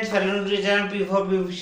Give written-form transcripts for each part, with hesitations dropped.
Students,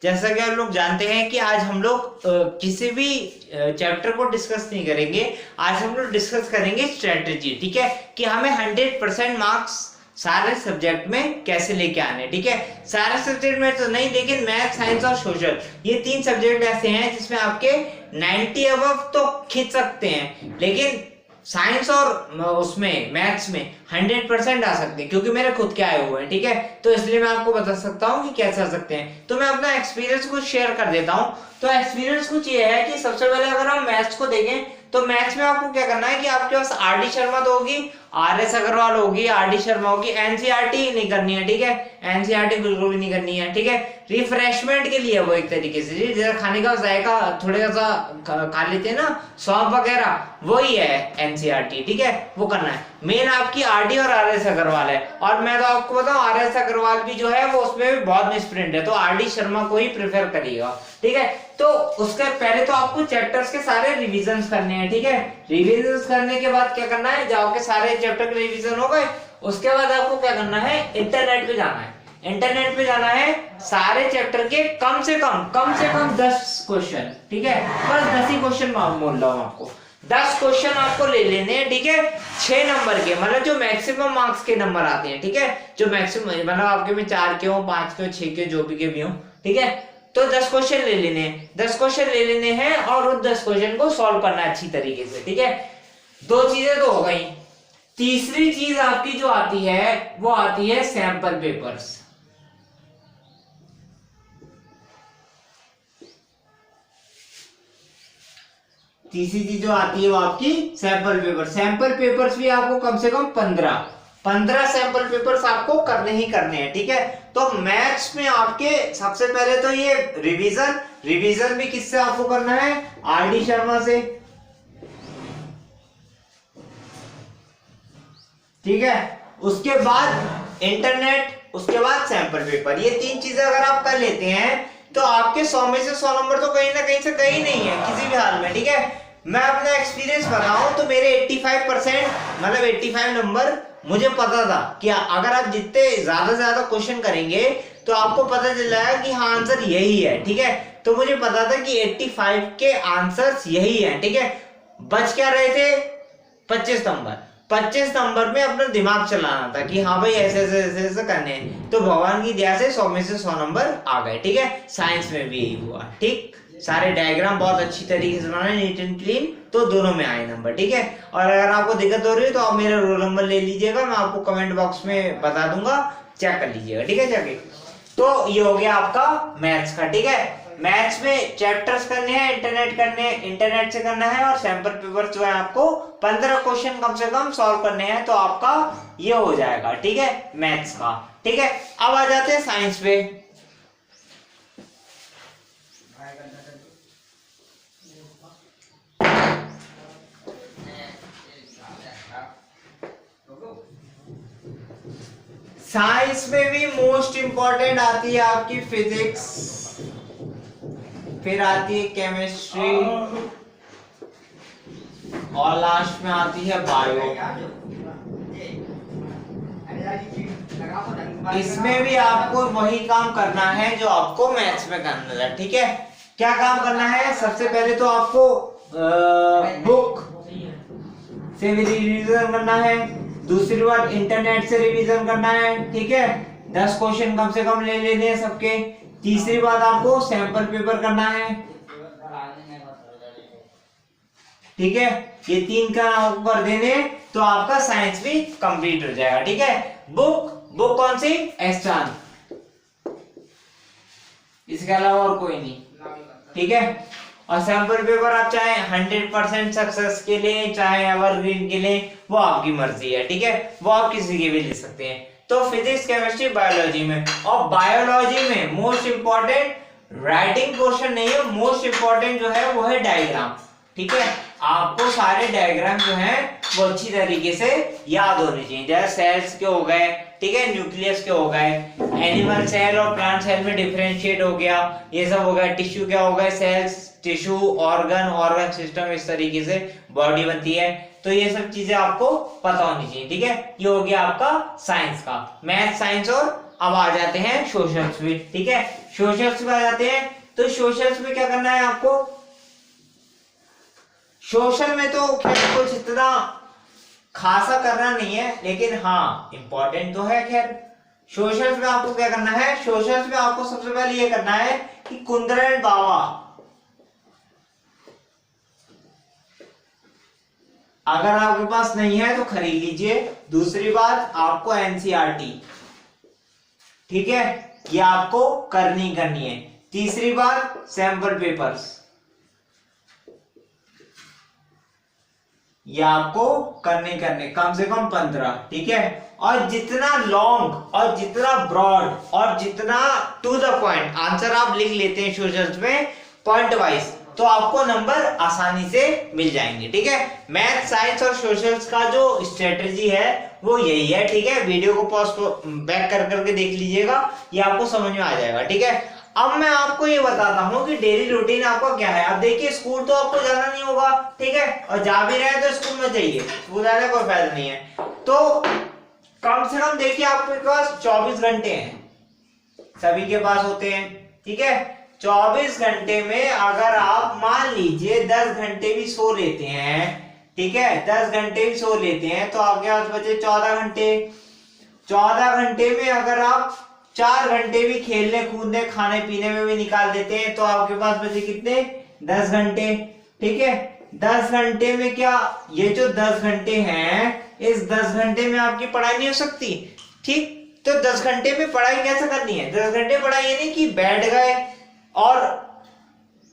जैसा कि आप लोग जानते हैं कि आज हम लोग किसी भी चैप्टर को डिस्कस नहीं करेंगे। आज हम लोग डिस्कस करेंगे स्ट्रेटजी, ठीक है, कि हमें 100% मार्क्स सारे सब्जेक्ट में कैसे लेके आने। ठीक है, सारे सब्जेक्ट में तो नहीं, लेकिन मैथ, साइंस और सोशल, ये तीन सब्जेक्ट ऐसे हैं जिसमें आपके 90 अबव तो खींच सकते हैं, लेकिन साइंस और उसमें मैथ्स में 100% आ सकते हैं, क्योंकि मेरे खुद के आए हुए हैं। ठीक है, तो इसलिए मैं आपको बता सकता हूँ कि कैसे आ सकते हैं। तो मैं अपना एक्सपीरियंस कुछ शेयर कर देता हूँ। तो एक्सपीरियंस कुछ ये है कि सबसे पहले अगर हम मैथ्स को देखें तो मैथ्स में आपको क्या करना है कि आपके पास आर डी शर्मा तो होगी, आर एस अग्रवाल होगी, आर डी शर्मा होगी। एनसीईआरटी नहीं करनी है, ठीक है, एनसीईआरटी बिल्कुल भी नहीं करनी है। ठीक है, रिफ्रेशमेंट के लिए वो एक तरीके से जैसे खाने का जायका थोड़ा सा खा लेते हैं ना, सौंफ वगैरह, वही है एनसीईआरटी। ठीक है, वो करना है। मेन आपकी आरडी और आर एस अग्रवाल है, और मैं तो आपको बताऊं आर एस अग्रवाल भी जो है वो उसमें भी बहुत मिसप्रिंट है, तो आर डी शर्मा को ही प्रेफर करिएगा। ठीक है, तो उसके पहले तो आपको चैप्टर्स के सारे रिविजन करने हैं। ठीक है, रिविजन करने के बाद क्या करना है, जाओ के सारे चैप्टर के रिविजन हो गए, उसके बाद आपको क्या करना है, इंटरनेट पे जाना है। इंटरनेट पे जाना है, सारे चैप्टर के कम से कम 10 क्वेश्चन, ठीक है, बस 10 ही क्वेश्चन बोल रहा हूं आपको, 10 क्वेश्चन आपको ले लेने हैं। ठीक है, 6 नंबर के, मतलब जो मैक्सिमम मार्क्स के नंबर आते हैं। ठीक है, जो मैक्सिमम मतलब आपके में 4 के हो, 5 के हो, 6 के, जो भी के भी हो। ठीक है, तो 10 क्वेश्चन ले लेने हैं, 10 क्वेश्चन ले लेने हैं और उन 10 क्वेश्चन को सॉल्व करना है अच्छी तरीके से। ठीक है, 2 चीजें तो हो गई। तीसरी चीज आपकी जो आती है वो आती है सैंपल पेपर्स। तीसरी चीज जो आती है वो आपकी सैंपल पेपर। सैंपल पेपर्स भी आपको कम से कम 15 सैंपल पेपर्स आपको करने ही करने हैं। ठीक है, तो मैथ्स में आपके सबसे पहले तो ये रिवीजन भी किससे आपको करना है, आर डी शर्मा से। ठीक है, उसके बाद इंटरनेट, उसके बाद सैंपल पेपर। ये 3 चीजें अगर आप कर लेते हैं तो आपके 100 में से 100 नंबर तो कहीं ना कहीं से कहीं नहीं है किसी भी हाल में। ठीक है, मैं अपना एक्सपीरियंस बताऊं तो मेरे 85% मतलब 85 नंबर मुझे पता था कि अगर आप जितने ज्यादा क्वेश्चन करेंगे तो आपको पता चल जाएगा कि हाँ आंसर यही है। ठीक है, तो मुझे पता था कि 85 के आंसर्स यही है। ठीक है, बच क्या रहे थे 25 नंबर। 25 नंबर में अपना दिमाग चलाना था कि हाँ भाई ऐसे करने हैं, तो भगवान की दया से 100 में से 100 नंबर आ गए। ठीक है, साइंस में भी यही हुआ। ठीक, सारे डायग्राम बहुत अच्छी तरीके से बनाए, नीट एंड क्लीन, तो दोनों में आए नंबर। ठीक है, और अगर आपको दिक्कत हो रही है तो आप मेरा रोल नंबर ले लीजिएगा, मैं आपको कमेंट बॉक्स में बता दूंगा, चेक कर लीजिएगा। ठीक है, जाके तो ये हो गया आपका मैथ्स का। ठीक है, मैथ्स में चैप्टर्स करने हैं, इंटरनेट से करना है, और सैंपल पेपर जो है आपको 15 क्वेश्चन कम से कम सॉल्व करने हैं, तो आपका ये हो जाएगा। ठीक है, मैथ्स का। ठीक है, अब आ जाते हैं साइंस पे। साइंस में भी मोस्ट इंपॉर्टेंट आती है आपकी फिजिक्स, फिर आती है केमिस्ट्री, और लास्ट में आती है बायो। इसमें भी आपको वही काम करना है जो आपको मैथ्स में करना था। ठीक है, क्या काम करना है, सबसे पहले तो आपको बुक से भी रिवीजन करना है, दूसरी बात इंटरनेट से रिवीजन करना है। ठीक है, 10 क्वेश्चन कम से कम ले लेने हैं सबके। तीसरी बात आपको सैंपल पेपर करना है। ठीक है, ये 3 का आपको कर देने तो आपका साइंस भी कंप्लीट हो जाएगा। ठीक है, बुक कौन सी, एस्ट्रॉन, इसके अलावा और कोई नहीं। ठीक है, और सैंपल पेपर आप चाहे 100% सक्सेस के लिए, चाहे एवरग्रीन के लिए, वो आपकी मर्जी है। ठीक है, वो आप किसी के भी ले सकते हैं। तो फिजिक्स, केमिस्ट्री, बायोलॉजी में, और बायोलॉजी में मोस्ट इंपॉर्टेंट राइटिंग पोर्शन नहीं है, मोस्ट इंपॉर्टेंट जो है वो है डायग्राम। ठीक है, आपको सारे डायग्राम जो है वो अच्छी तरीके से याद होने चाहिए, जैसे सेल्स के हो गए, ठीक है, न्यूक्लियस के हो गए, एनिमल सेल और प्लांट सेल में डिफरेंशिएट हो गया, ये सब हो गया, टिश्यू क्या हो गए, सेल्स, टिश्यू, ऑर्गन सिस्टम, इस तरीके से बॉडी बनती है। तो ये सब चीजें आपको पता होनी चाहिए। ठीक है, ये हो गया आपका साइंस का, मैथ, साइंस और अब आ जाते हैं सोशल्स पे, ठीक है। सोशल्स पे आ जाते हैं, तो सोशल्स में क्या करना है आपको। सोशल में तो खैर कुछ इतना खासा करना नहीं है, लेकिन हाँ इंपॉर्टेंट तो है। खैर सोशल्स में आपको क्या करना है, सोशल्स में आपको सबसे पहले ये करना है कि कुंदरन बाबा अगर आपके पास नहीं है तो खरीद लीजिए। दूसरी बात आपको एनसीईआरटी, ठीक है, ये आपको करनी है। तीसरी बात सैंपल पेपर्स, ये आपको करने कम से कम 15, ठीक है। और जितना लॉन्ग और जितना ब्रॉड और जितना टू द पॉइंट आंसर आप लिख लेते हैं सोशल्स में पॉइंट वाइज, तो आपको नंबर आसानी से मिल जाएंगे, ठीक है। मैथ, साइंस और सोशल्स का जो स्ट्रेटजी है वो यही है, ठीक है। वीडियो को पॉज बैक कर करके देख लीजिएगा, ये आपको समझ में आ जाएगा, ठीक है। अब मैं आपको ये बताता हूँ कि डेली रूटीन आपका क्या है। अब देखिए स्कूल तो आपको जाना नहीं होगा, ठीक है, और जा भी रहे तो स्कूल में जाइए, स्कूल जाने का कोई फायदा नहीं है। तो कम से कम देखिए आपके पास 24 घंटे हैं, सभी के पास होते हैं, ठीक है। 24 घंटे में अगर आप मान लीजिए 10 घंटे भी सो लेते हैं, ठीक है, 10 घंटे भी सो लेते हैं, तो आपके पास बचे 14 घंटे। 14 घंटे में अगर आप 4 घंटे भी खेलने कूदने खाने पीने में भी निकाल देते हैं, तो आपके पास बचे कितने, 10 घंटे, ठीक है। 10 घंटे में क्या, ये जो 10 घंटे हैं, इस 10 घंटे में आपकी पढ़ाई नहीं हो सकती, ठीक। तो 10 घंटे में पढ़ाई कैसे करनी है। 10 घंटे पढ़ाई ये नहीं कि बैठ गए और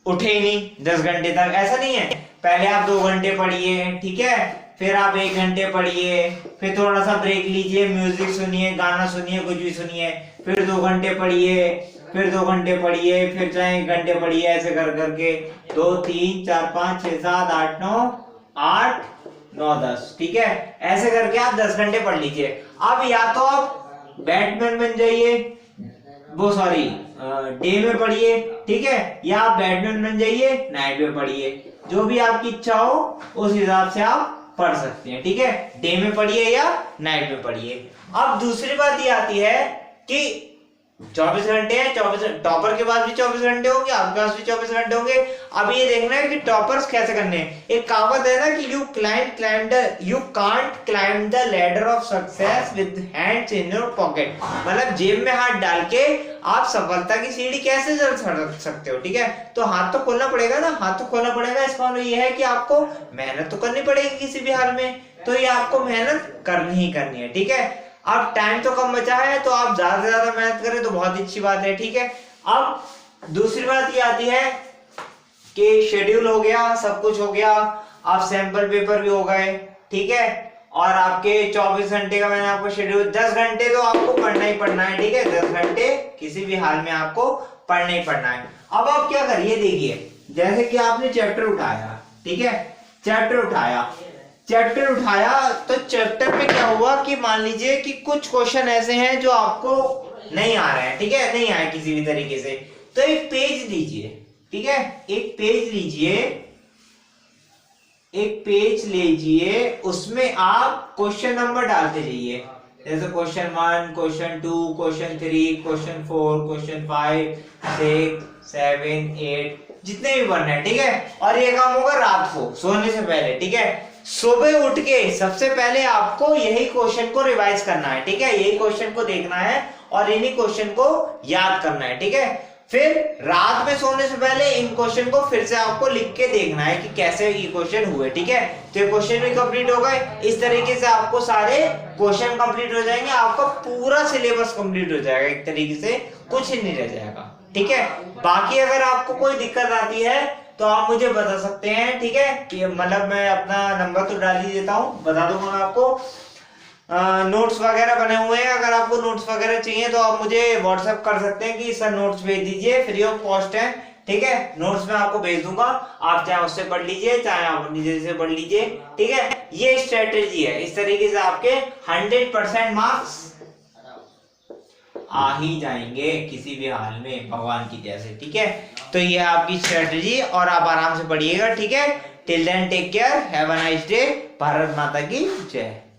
उठे ही नहीं 10 घंटे तक, ऐसा नहीं है। पहले आप 2 घंटे पढ़िए, ठीक है, फिर आप 1 घंटे पढ़िए, फिर थोड़ा सा ब्रेक लीजिए, म्यूजिक सुनिए, गाना सुनिए, कुछ भी सुनिए, फिर 2 घंटे पढ़िए, फिर 2 घंटे पढ़िए, फिर चाहे 1 घंटे पढ़िए, ऐसे कर करके 2 3 4 5 6 7 8 9 10, ठीक है। ऐसे करके आप 10 घंटे पढ़ लीजिए। अब या तो आप बैट्समैन बन जाइए, वो सॉरी डे में पढ़िए, ठीक है, या आप बैट्समैन बन जाइए नाइट में पढ़िए, जो भी आपकी इच्छा हो उस हिसाब से आप पढ़ सकते हैं, ठीक है। डे में पढ़िए या नाइट में पढ़िए। अब दूसरी बात ये आती है कि 24 घंटे हैं, 24 टॉपर के पास भी 24 घंटे होंगे, आपके पास भी 24 घंटे होंगे। अब ये देखना है कि टॉपर्स कैसे करने हैं। एक कहावत है ना कि you can't climb the ladder of success with hands in your pocket, मतलब जेब में हाथ डाल के आप सफलता की सीढ़ी कैसे चढ़ सकते हो, ठीक है। तो हाथ तो खोलना पड़ेगा ना, हाथ तो खोलना पड़ेगा। इसका मतलब ये है कि आपको मेहनत तो करनी पड़ेगी किसी भी हाल में, तो ये आपको मेहनत करनी ही करनी है, ठीक है। अब टाइम तो कम बचा है, तो आप ज्यादा से ज्यादा मेहनत करें तो बहुत अच्छी बात है, ठीक है। अब दूसरी बात ये आती है कि शेड्यूल हो गया, सब कुछ हो गया, आप सैंपल पेपर भी हो गए, ठीक है, और आपके 24 घंटे का मैंने आपको शेड्यूल, 10 घंटे तो आपको पढ़ना ही पढ़ना है, ठीक है। 10 घंटे किसी भी हाल में आपको पढ़ना ही पढ़ना है। अब आप क्या करिए, देखिए जैसे कि आपने चैप्टर उठाया, ठीक है, चैप्टर उठाया तो चैप्टर में क्या हुआ कि मान लीजिए कि कुछ क्वेश्चन ऐसे हैं जो आपको नहीं आ रहे हैं, ठीक है, नहीं आए किसी भी तरीके से, तो एक पेज लीजिए, ठीक है, एक पेज लीजिए, उसमें आप क्वेश्चन नंबर डालते जाइए, जैसे question 1, question 2, question 3, question 4, question 5, 6, 7, 8, जितने भी बनने हैं, ठीक है। और ये काम होगा रात को सोने से पहले, ठीक है। सुबह उठ के सबसे पहले आपको यही क्वेश्चन को रिवाइज करना है, ठीक है, यही क्वेश्चन को देखना है और इन्हीं क्वेश्चन को याद करना है, ठीक है। फिर रात में सोने से पहले इन क्वेश्चन को फिर से आपको लिख के देखना है कि कैसे ये क्वेश्चन हुए, ठीक है। तो ये क्वेश्चन भी कंप्लीट हो गए। इस तरीके से आपको सारे क्वेश्चन कंप्लीट हो जाएंगे, आपका पूरा सिलेबस कंप्लीट हो जाएगा, एक तरीके से कुछ ही नहीं रह जाएगा, ठीक है। बाकी अगर आपको कोई दिक्कत आती है तो आप मुझे बता सकते हैं, ठीक है, मतलब मैं अपना नंबर तो डाल ही देता हूँ, बता दूंगा मैं आपको। नोट्स वगैरह बने हुए हैं, अगर आपको नोट्स वगैरह चाहिए तो आप मुझे व्हाट्सएप कर सकते हैं कि सर नोट्स भेज दीजिए, फ्री ऑफ कॉस्ट है, ठीक है। नोट्स में आपको भेज दूंगा, आप चाहे उससे पढ़ लीजिए, चाहे आप अपनी जगह से पढ़ लीजिए, ठीक है। ये स्ट्रेटेजी है, इस तरीके से आपके 100% मार्क्स आ ही जाएंगे किसी भी हाल में, भगवान की जैसे, ठीक है। तो ये है आपकी स्ट्रेटेजी और आप आराम से पढ़िएगा, ठीक है। Till then take care, have a nice day, Bharat माता की जय।